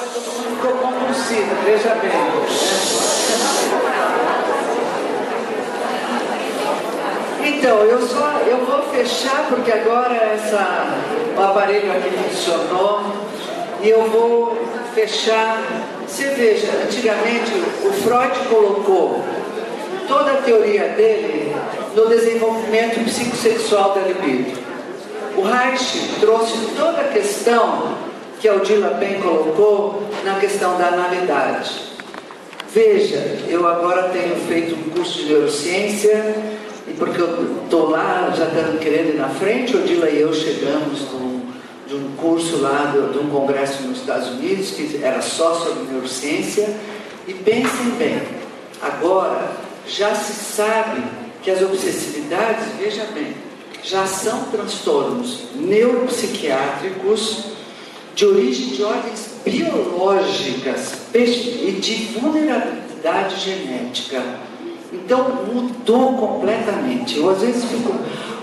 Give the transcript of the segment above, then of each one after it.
agora todo mundo ficou compulsivo, veja bem. Então, eu vou fechar porque agora o aparelho aqui funcionou e eu vou fechar. Você veja, antigamente o Freud colocou toda a teoria dele no desenvolvimento psicossexual da libido. O Reich trouxe toda a questão que a Odila bem colocou na questão da analidade. Veja, eu agora tenho feito um curso de neurociência, e porque eu estou lá, já estamos querendo ir na frente, Odila e eu chegamos de um curso lá, de um congresso nos Estados Unidos, que era só sobre neurociência, e pensem bem, agora já se sabe que as obsessividades, veja bem, já são transtornos neuropsiquiátricos de origem de ordens biológicas e de vulnerabilidade genética. Então mudou completamente. Eu às vezes fico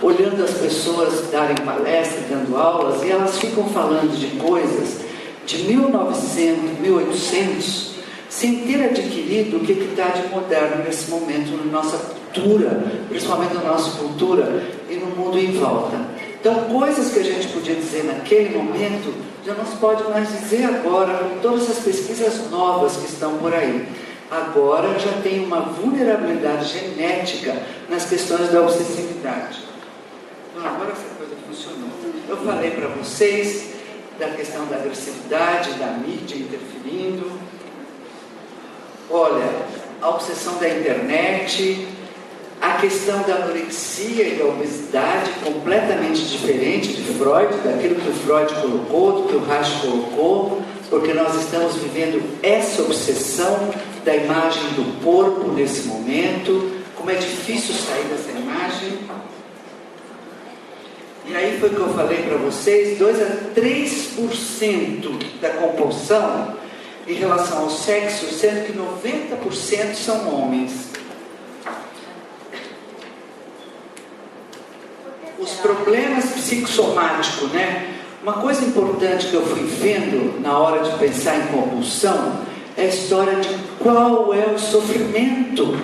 olhando as pessoas darem palestras, dando aulas, e elas ficam falando de coisas de 1900, 1800, sem ter adquirido o que está de moderno nesse momento na nossa cultura, principalmente na nossa cultura e no mundo em volta. Então, coisas que a gente podia dizer naquele momento, já não se pode mais dizer agora, com todas as pesquisas novas que estão por aí. Agora já tem uma vulnerabilidade genética nas questões da obsessividade. Então, agora essa coisa funcionou. Eu falei para vocês da questão da agressividade, da mídia interferindo. Olha, a obsessão da internet, a questão da anorexia e da obesidade, completamente diferente de Freud, daquilo que o Freud colocou, do que o Reich colocou, porque nós estamos vivendo essa obsessão da imagem do corpo nesse momento, como é difícil sair dessa imagem. E aí foi que eu falei para vocês, 2 a 3% da compulsão em relação ao sexo, sendo que 90% são homens. Os problemas psicossomáticos, né? Uma coisa importante que eu fui vendo na hora de pensar em compulsão é a história de qual é o sofrimento.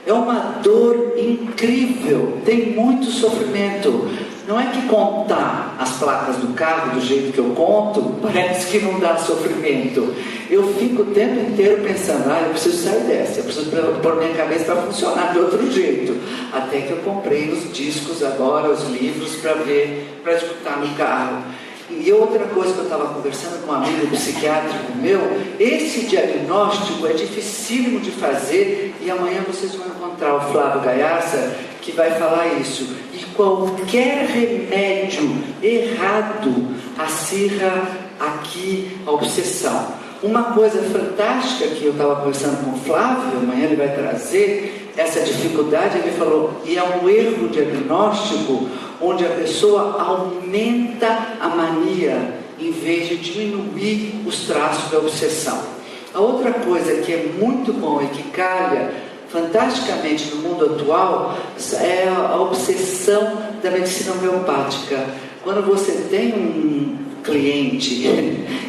É uma dor incrível, tem muito sofrimento. Não é que contar as placas do carro do jeito que eu conto, parece que não dá sofrimento. Eu fico o tempo inteiro pensando, eu preciso sair dessa, eu preciso pôr minha cabeça para funcionar de outro jeito. Até que eu comprei os discos agora, os livros, para escutar no carro. E outra coisa que eu estava conversando com um amigo psiquiátrico meu, esse diagnóstico é dificílimo de fazer, e amanhã vocês vão encontrar o Flávio Gaiarsa, que vai falar isso. E qualquer remédio errado acirra aqui a obsessão. Uma coisa fantástica que eu estava conversando com o Flávio, amanhã ele vai trazer essa dificuldade, ele falou, e é um erro diagnóstico, onde a pessoa aumenta a mania, em vez de diminuir os traços da obsessão. A outra coisa que é muito bom e que calha fantasticamente no mundo atual é a obsessão da medicina homeopática. Quando você tem um cliente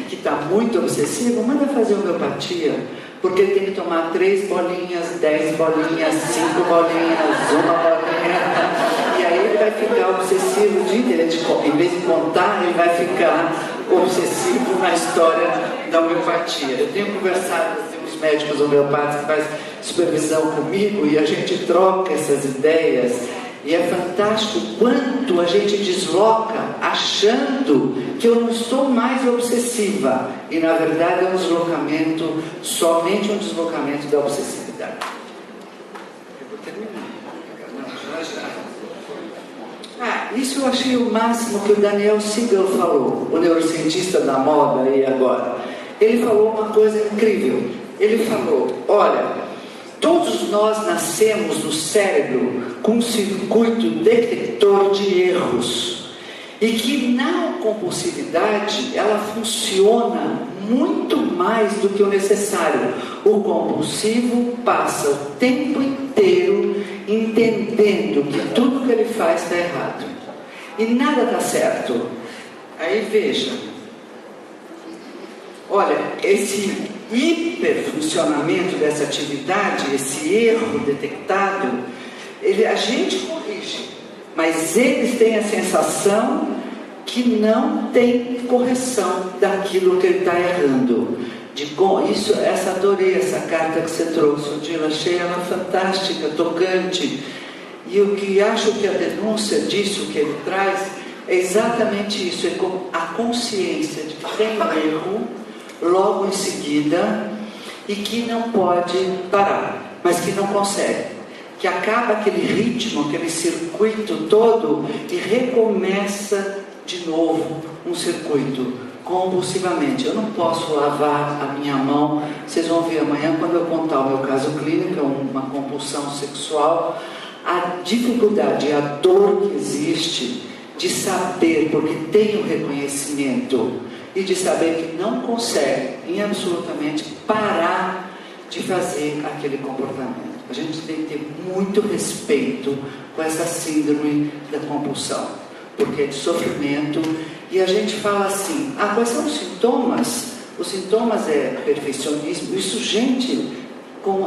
que está muito obsessivo, manda fazer homeopatia, porque ele tem que tomar 3 bolinhas, 10 bolinhas, 5 bolinhas, 1 bolinha, e aí ele vai ficar obsessivo o dia inteiro. Em vez de contar, ele vai ficar obsessivo na história da homeopatia. Eu tenho conversado com os médicos homeopatas que fazem supervisão comigo, e a gente troca essas ideias, e é fantástico quanto a gente desloca achando que eu não estou mais obsessiva, e na verdade é um deslocamento, somente um deslocamento da obsessividade. Eu vou terminar. Isso eu achei o máximo que o Daniel Siegel falou, o neurocientista da moda aí agora. Ele falou uma coisa incrível. Ele falou, olha, todos nós nascemos no cérebro com um circuito detector de erros, e que na compulsividade ela funciona muito mais do que o necessário. O compulsivo passa o tempo inteiro entendendo que tudo que ele faz está errado e nada está certo. Aí veja, Olha, esse hiperfuncionamento dessa atividade, esse erro detectado, a gente corrige, mas eles têm a sensação que não tem correção daquilo que ele está errando. Adorei essa carta que você trouxe, Odila, achei ela fantástica, tocante. E o que acho que a denúncia disso que ele traz é exatamente isso, a consciência de que tem um erro logo em seguida e que não pode parar, mas que não consegue, que acaba aquele ritmo, aquele circuito todo e recomeça de novo um circuito compulsivamente. Eu não posso lavar a minha mão. Vocês vão ver amanhã quando eu contar o meu caso clínico, uma compulsão sexual, a dificuldade, a dor que existe de saber, porque tem o reconhecimento, e de saber que não consegue, em absolutamente, parar de fazer aquele comportamento. A gente tem que ter muito respeito com essa síndrome da compulsão, porque é de sofrimento, e a gente fala assim, quais são os sintomas? Os sintomas é perfeccionismo, isso gente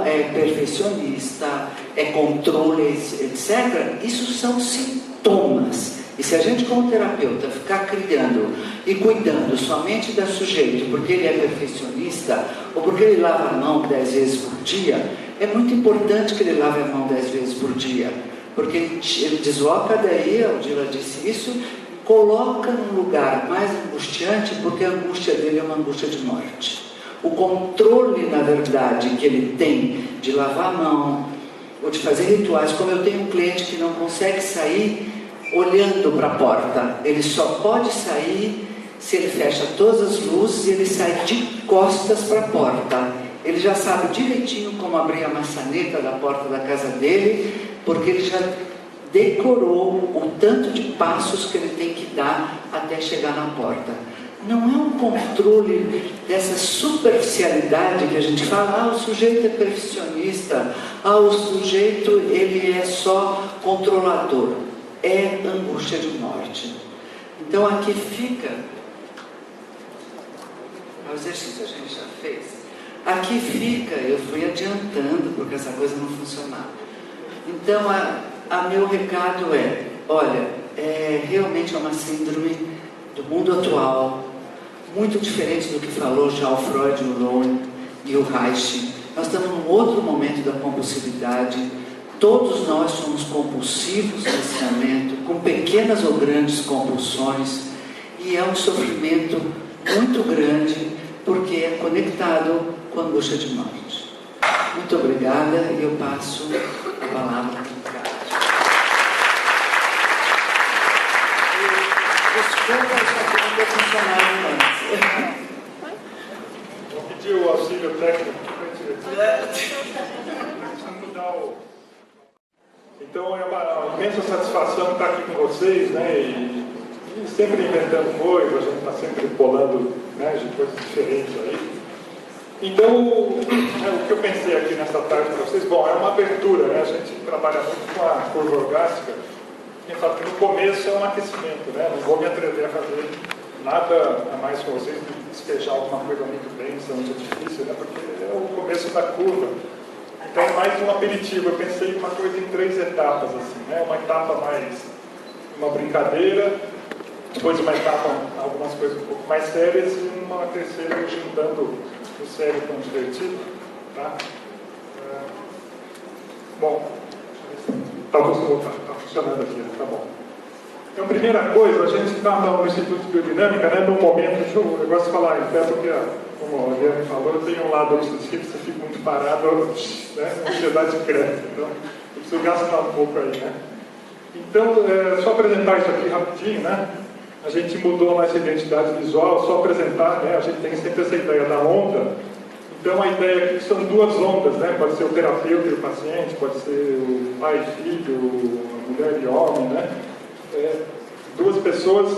é perfeccionista, é controle, etc. Isso são sintomas. E se a gente, como terapeuta, ficar criando e cuidando somente do sujeito porque ele é perfeccionista ou porque ele lava a mão 10 vezes por dia, é muito importante que ele lave a mão 10 vezes por dia, porque ele desloca daí, a Odila disse isso, coloca num lugar mais angustiante, porque a angústia dele é uma angústia de morte. O controle, na verdade, que ele tem de lavar a mão ou de fazer rituais, como eu tenho um cliente que não consegue sair olhando para a porta, ele só pode sair se ele fecha todas as luzes e ele sai de costas para a porta. Ele já sabe direitinho como abrir a maçaneta da porta da casa dele, porque ele já decorou o tanto de passos que ele tem que dar até chegar na porta. Não é um controle dessa superficialidade que a gente fala, o sujeito é perfeccionista, o sujeito ele é só controlador. É angústia de morte. Então aqui fica, o exercício a gente já fez, aqui fica, eu fui adiantando porque essa coisa não funcionava. Então meu recado é, olha, realmente é uma síndrome do mundo atual, muito diferente do que falou já o Freud, o Lowen e o Reich. Nós estamos num outro momento da compulsividade. Todos nós somos compulsivos nesse momento, com pequenas ou grandes compulsões, e é um sofrimento muito grande, porque é conectado com a angústia de morte. Muito obrigada, e eu passo a palavra para o Ricardo. Desculpa, eu só tenho que funcionar antes. Vou pedir o auxílio técnico para mudar o... Então é uma imensa satisfação estar aqui com vocês, né? E sempre inventando coisas, a gente está sempre bolando, né, de coisas diferentes aí. Então, o que eu pensei aqui nessa tarde para vocês, bom, é uma abertura, né? A gente trabalha muito com a curva orgástica. Quem sabe que no começo é um aquecimento, né? Não vou me atrever a fazer nada a mais com vocês, despejar alguma coisa muito densa, muito difícil, né? Porque é o começo da curva. Então é mais um aperitivo. Eu pensei em uma coisa em 3 etapas, assim, né? Uma etapa mais uma brincadeira, depois uma etapa, algumas coisas um pouco mais sérias, e uma terceira juntando o sério com o divertido, tá? Bom, tá funcionando aqui, né? Tá bom. Então, primeira coisa, a gente está no Instituto de Biodinâmica, né? Num momento que eu gosto de falar em pé, porque, como a Eliane falou, eu tenho um lado obsessivo, você fica muito parado, né? A ansiedade cresce. Então, eu preciso gastar um pouco aí, né? Então, só apresentar isso aqui rapidinho, né? A gente mudou a nossa identidade visual, só apresentar, né? A gente tem sempre essa ideia da onda. Então, a ideia aqui são 2 ondas, né? Pode ser o terapeuta e o paciente, pode ser o pai e filho, a mulher e homem, né? 2 pessoas,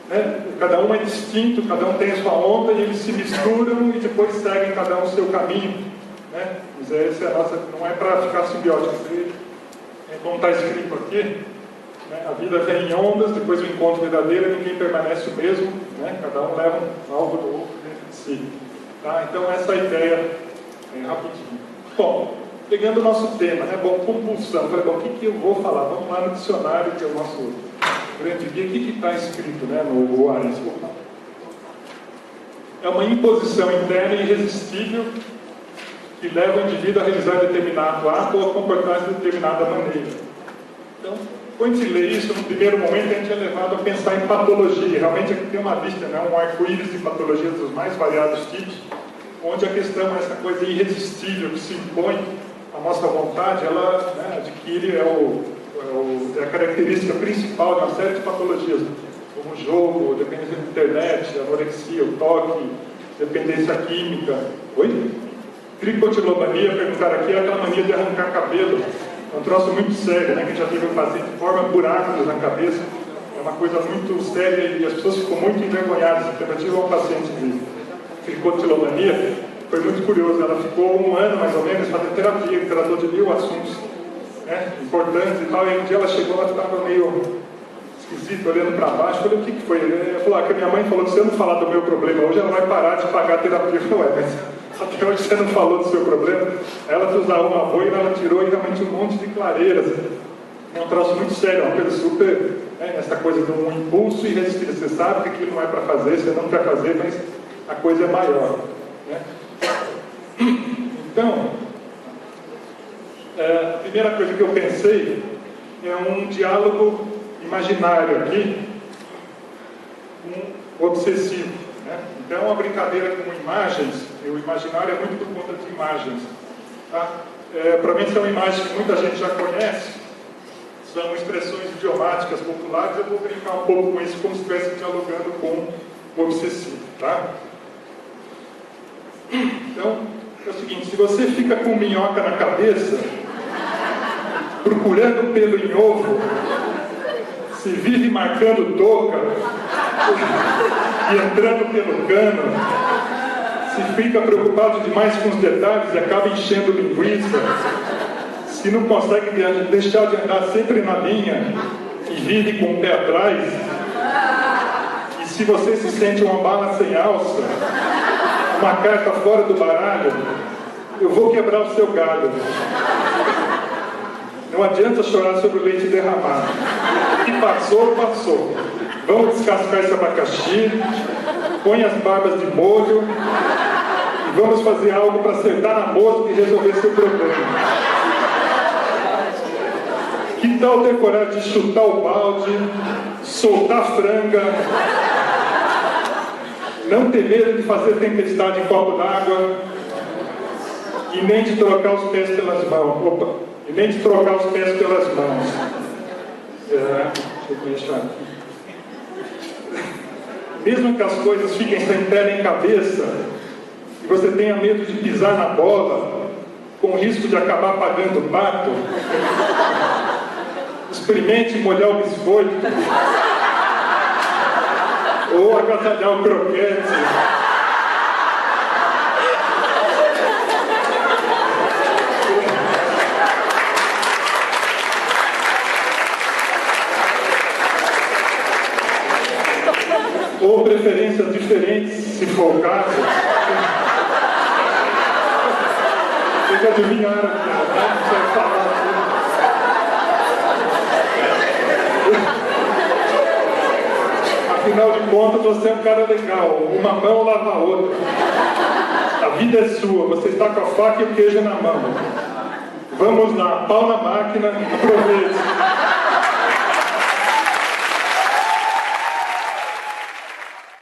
né? Cada um é distinto, cada um tem a sua onda e eles se misturam e depois seguem cada um o seu caminho, né? Mas essa é a nossa, não é para ficar simbiótico, como está escrito aqui, né? A vida vem em ondas, depois do encontro verdadeiro, ninguém permanece o mesmo, né? Cada um leva algo do outro dentro de si. Tá? Então, essa é a ideia, rapidinho. Bom, pegando o nosso tema, né? Bom, compulsão. Falei, bom, o que eu vou falar? Vamos lá no dicionário, que é o nosso grande guia. O que está escrito, né, no OAS? É uma imposição interna irresistível que leva o indivíduo a realizar determinado ato ou a comportar-se de determinada maneira. Então, quando se lê isso, no primeiro momento, a gente é levado a pensar em patologia. Realmente aqui tem uma lista, né, um arco-íris de patologias dos mais variados tipos, onde a questão é essa coisa irresistível que se impõe à nossa vontade, ela, né, adquire a característica principal de uma série de patologias, como o jogo, dependência da internet, anorexia, o toque, dependência química. Oi? Tricotilomania, perguntaram aqui, é aquela mania de arrancar cabelo. É um troço muito sério, né? Que já teve um paciente que forma buracos na cabeça. É uma coisa muito séria e as pessoas ficam muito envergonhadas. Eu tive um paciente de tricotilomania, foi muito curioso. Ela ficou 1 ano, mais ou menos, fazendo terapia, tratou de 1000 assuntos, né, importantes e tal. E um dia ela chegou, ela estava meio esquisita, olhando para baixo. Eu falei, o que foi? Ela falou, que a minha mãe falou que se eu não falar do meu problema hoje, ela vai parar de pagar a terapia. Eu falei, mas até hoje você não falou do seu problema. Ela usava uma boina, ela tirou e realmente um monte de clareiras. É um troço muito sério, uma coisa super, né, essa coisa de um impulso irresistível. Você sabe que aquilo não é para fazer, você não quer fazer, mas a coisa é maior, né? Então, a primeira coisa que eu pensei é um diálogo imaginário aqui, um obsessivo, né? Então, é uma brincadeira com imagens. O imaginário é muito por conta de imagens, tá? Para mim são imagens que muita gente já conhece, são expressões idiomáticas populares. Eu vou brincar um pouco com isso, como se estivesse dialogando com o obsessivo, tá? Então, é o seguinte, se você fica com minhoca na cabeça, procurando pelo em ovo, se vive marcando touca e entrando pelo cano, se fica preocupado demais com os detalhes e acaba enchendo linguiça, se não consegue deixar de andar sempre na linha e vive com o pé atrás, e se você se sente uma bala sem alça, uma carta fora do baralho, eu vou quebrar o seu galho. Não adianta chorar sobre o leite derramado. O que passou, passou. Vamos descascar esse abacaxi, põe as barbas de molho e vamos fazer algo para acertar na mosca e resolver seu problema. Que tal ter coragem de chutar o balde, soltar a franga, não ter medo de fazer tempestade em copo d'água e nem de trocar os pés pelas mãos. Opa! E nem de trocar os pés pelas mãos. Deixa eu deixar aqui. Mesmo que as coisas fiquem sem pé nem cabeça e você tenha medo de pisar na bola, com risco de acabar pagando o pato, experimente molhar o biscoito ou agasalhar o croquete. Ou preferências diferentes, se for o caso. Vocês adivinharam aqui, né? Não sei falar aqui. Afinal de contas, você é um cara legal. Uma mão lava a outra. A vida é sua. Você está com a faca e o queijo na mão. Vamos lá, pau na máquina, aproveite.